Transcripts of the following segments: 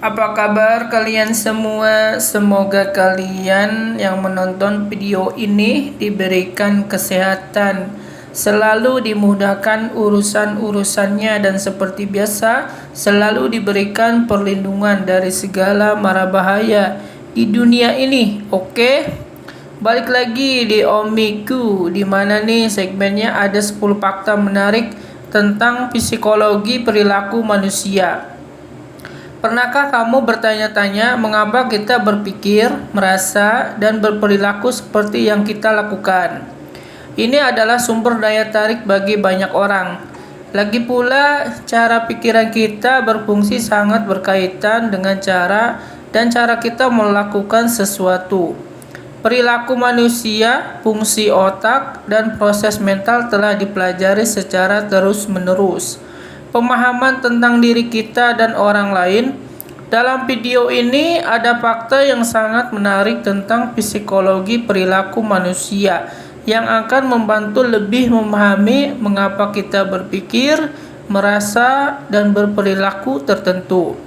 Apa kabar kalian semua? Semoga kalian yang menonton video ini diberikan kesehatan, selalu dimudahkan urusan-urusannya, dan seperti biasa selalu diberikan perlindungan dari segala mara bahaya di dunia ini. Oke? Balik lagi di Omiku, di mana nih segmennya ada 10 fakta menarik tentang psikologi perilaku manusia. Pernahkah kamu bertanya-tanya mengapa kita berpikir, merasa, dan berperilaku seperti yang kita lakukan? Ini adalah sumber daya tarik bagi banyak orang. Lagi pula, cara pikiran kita berfungsi sangat berkaitan dengan cara kita melakukan sesuatu. Perilaku manusia, fungsi otak, dan proses mental telah dipelajari secara terus-menerus. Pemahaman tentang diri kita dan orang lain. Dalam video ini ada fakta yang sangat menarik tentang psikologi perilaku manusia yang akan membantu lebih memahami mengapa kita berpikir, merasa, dan berperilaku tertentu.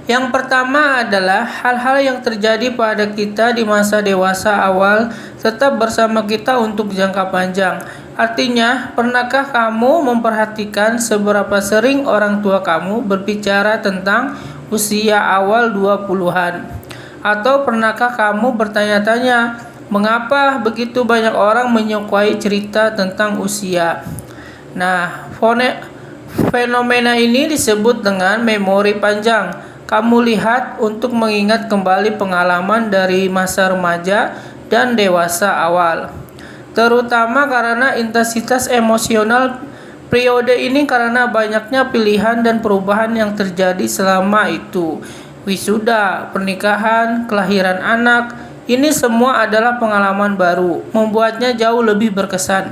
Yang pertama adalah hal-hal yang terjadi pada kita di masa dewasa awal tetap bersama kita untuk jangka panjang. Artinya, pernahkah kamu memperhatikan seberapa sering orang tua kamu berbicara tentang usia awal 20-an? Atau pernahkah kamu bertanya-tanya, mengapa begitu banyak orang menyukai cerita tentang usia? Nah, fenomena ini disebut dengan memori panjang. Kamu lihat untuk mengingat kembali pengalaman dari masa remaja dan dewasa awal. Terutama karena intensitas emosional periode ini karena banyaknya pilihan dan perubahan yang terjadi selama itu. Wisuda, pernikahan, kelahiran anak, ini semua adalah pengalaman baru, membuatnya jauh lebih berkesan.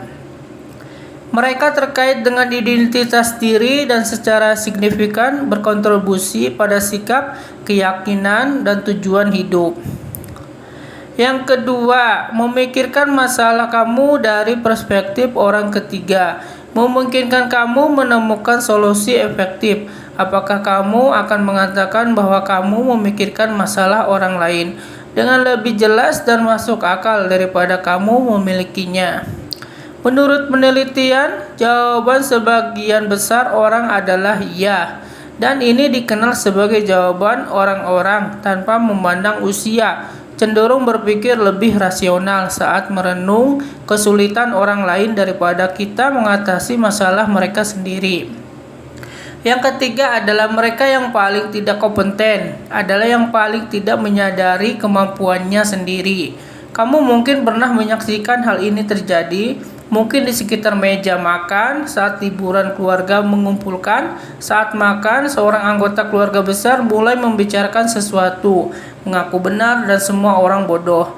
Mereka terkait dengan identitas diri dan secara signifikan berkontribusi pada sikap, keyakinan, dan tujuan hidup. Yang kedua, memikirkan masalah kamu dari perspektif orang ketiga memungkinkan kamu menemukan solusi efektif. Apakah kamu akan mengatakan bahwa kamu memikirkan masalah orang lain dengan lebih jelas dan masuk akal daripada kamu memilikinya? Menurut penelitian, jawaban sebagian besar orang adalah ya, dan ini dikenal sebagai jawaban orang-orang tanpa memandang usia, cenderung berpikir lebih rasional saat merenung kesulitan orang lain daripada kita mengatasi masalah mereka sendiri. Yang ketiga adalah mereka yang paling tidak kompeten, adalah yang paling tidak menyadari kemampuannya sendiri. Kamu mungkin pernah menyaksikan hal ini terjadi, mungkin di sekitar meja makan, saat liburan keluarga mengumpulkan, saat makan, seorang anggota keluarga besar mulai membicarakan sesuatu, mengaku benar dan semua orang bodoh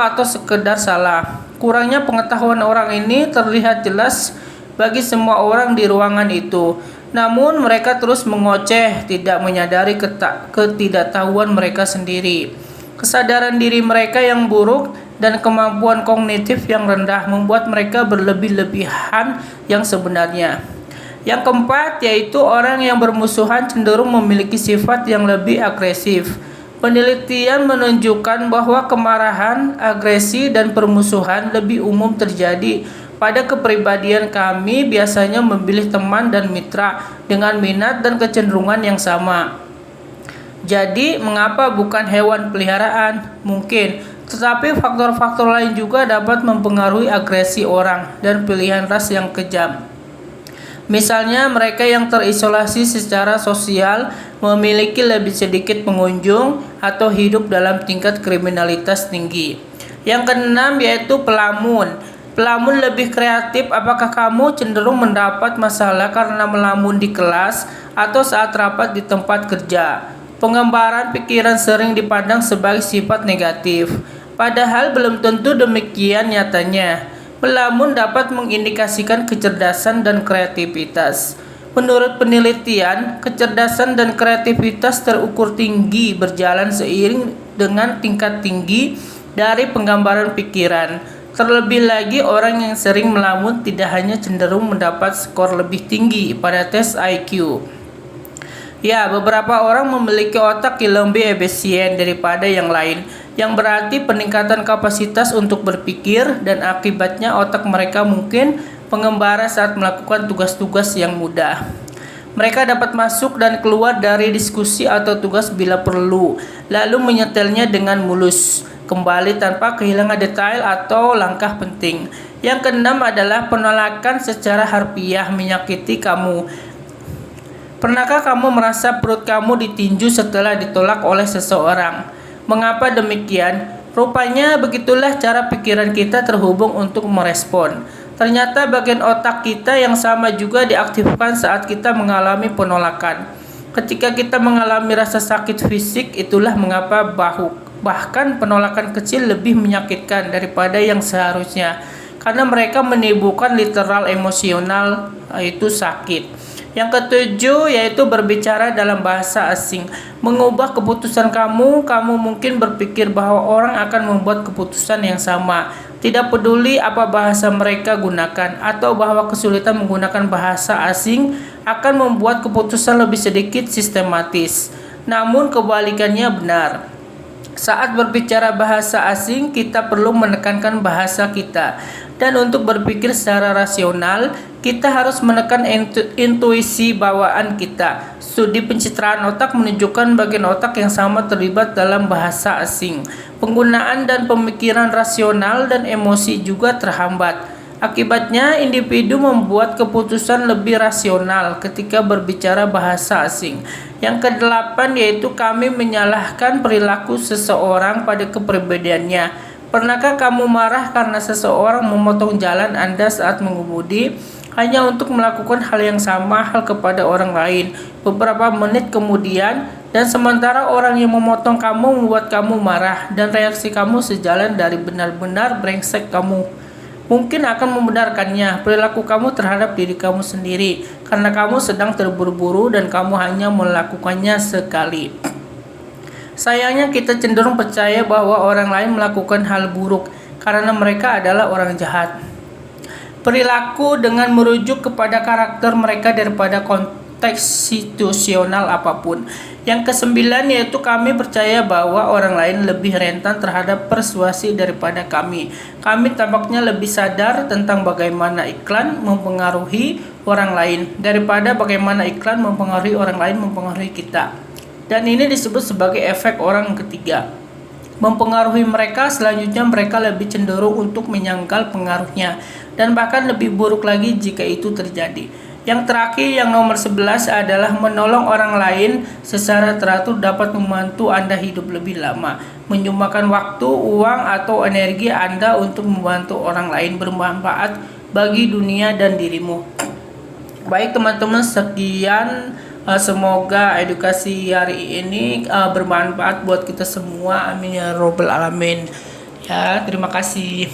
atau sekedar salah. Kurangnya pengetahuan orang ini terlihat jelas bagi semua orang di ruangan itu. Namun mereka terus mengoceh, tidak menyadari ketidaktahuan mereka sendiri. Kesadaran diri mereka yang buruk dan kemampuan kognitif yang rendah membuat mereka berlebih-lebihan yang sebenarnya. Yang keempat, yaitu orang yang bermusuhan cenderung memiliki sifat yang lebih agresif. Penelitian menunjukkan bahwa kemarahan, agresi, dan permusuhan lebih umum terjadi pada kepribadian. Kami biasanya memilih teman dan mitra dengan minat dan kecenderungan yang sama. Jadi, mengapa bukan hewan peliharaan? Mungkin, tetapi faktor-faktor lain juga dapat mempengaruhi agresi orang dan pilihan ras yang kejam. Misalnya, mereka yang terisolasi secara sosial memiliki lebih sedikit pengunjung atau hidup dalam tingkat kriminalitas tinggi. Yang keenam yaitu pelamun. Pelamun lebih kreatif. Apakah kamu cenderung mendapat masalah karena melamun di kelas atau saat rapat di tempat kerja? Penggambaran pikiran sering dipandang sebagai sifat negatif, padahal belum tentu demikian nyatanya. Melamun dapat mengindikasikan kecerdasan dan kreativitas. Menurut penelitian, kecerdasan dan kreativitas terukur tinggi berjalan seiring dengan tingkat tinggi dari penggambaran pikiran. Terlebih lagi, orang yang sering melamun tidak hanya cenderung mendapat skor lebih tinggi pada tes IQ. Ya, beberapa orang memiliki otak yang lebih efisien daripada yang lain, yang berarti peningkatan kapasitas untuk berpikir dan akibatnya otak mereka mungkin pengembara saat melakukan tugas-tugas yang mudah. Mereka dapat masuk dan keluar dari diskusi atau tugas bila perlu, lalu menyetelnya dengan mulus, kembali tanpa kehilangan detail atau langkah penting. Yang keenam adalah penolakan secara harfiah menyakiti kamu. Pernahkah kamu merasa perut kamu ditinju setelah ditolak oleh seseorang? Mengapa demikian? Rupanya begitulah cara pikiran kita terhubung untuk merespon. Ternyata bagian otak kita yang sama juga diaktifkan saat kita mengalami penolakan. Ketika kita mengalami rasa sakit fisik, itulah mengapa bahkan penolakan kecil lebih menyakitkan daripada yang seharusnya. Karena mereka menimbulkan literal emosional, yaitu sakit. Yang ketujuh yaitu berbicara dalam bahasa asing. Mengubah keputusan kamu mungkin berpikir bahwa orang akan membuat keputusan yang sama. Tidak peduli apa bahasa mereka gunakan atau bahwa kesulitan menggunakan bahasa asing akan membuat keputusan lebih sedikit sistematis. Namun kebalikannya benar. Saat berbicara bahasa asing, kita perlu menekankan bahasa kita. Dan untuk berpikir secara rasional, kita harus menekan intuisi bawaan kita. Studi pencitraan otak menunjukkan bagian otak yang sama terlibat dalam bahasa asing. Penggunaan dan pemikiran rasional dan emosi juga terhambat. Akibatnya, individu membuat keputusan lebih rasional ketika berbicara bahasa asing. Yang kedelapan yaitu kami menyalahkan perilaku seseorang pada kepribadiannya. Pernahkah kamu marah karena seseorang memotong jalan Anda saat mengemudi hanya untuk melakukan hal yang sama kepada orang lain beberapa menit kemudian, dan sementara orang yang memotong kamu membuat kamu marah dan reaksi kamu sejalan dari benar-benar brengsek kamu? Mungkin akan membenarkannya perilaku kamu terhadap diri kamu sendiri karena kamu sedang terburu-buru dan kamu hanya melakukannya sekali. Sayangnya kita cenderung percaya bahwa orang lain melakukan hal buruk karena mereka adalah orang jahat. Perilaku dengan merujuk kepada karakter mereka daripada konteks situasional apapun. Yang kesembilan yaitu kami percaya bahwa orang lain lebih rentan terhadap persuasi daripada kami. Kami tampaknya lebih sadar tentang bagaimana iklan mempengaruhi orang lain daripada bagaimana iklan mempengaruhi orang lain mempengaruhi kita. Dan ini disebut sebagai efek orang ketiga. Mempengaruhi mereka, selanjutnya mereka lebih cenderung untuk menyangkal pengaruhnya dan bahkan lebih buruk lagi jika itu terjadi. Yang terakhir, yang nomor 11 adalah menolong orang lain secara teratur dapat membantu Anda hidup lebih lama. Menyumbangkan waktu, uang, atau energi Anda untuk membantu orang lain bermanfaat bagi dunia dan dirimu. Baik teman-teman, sekian. Semoga edukasi hari ini bermanfaat buat kita semua. Amin ya robbal alamin. Ya, terima kasih.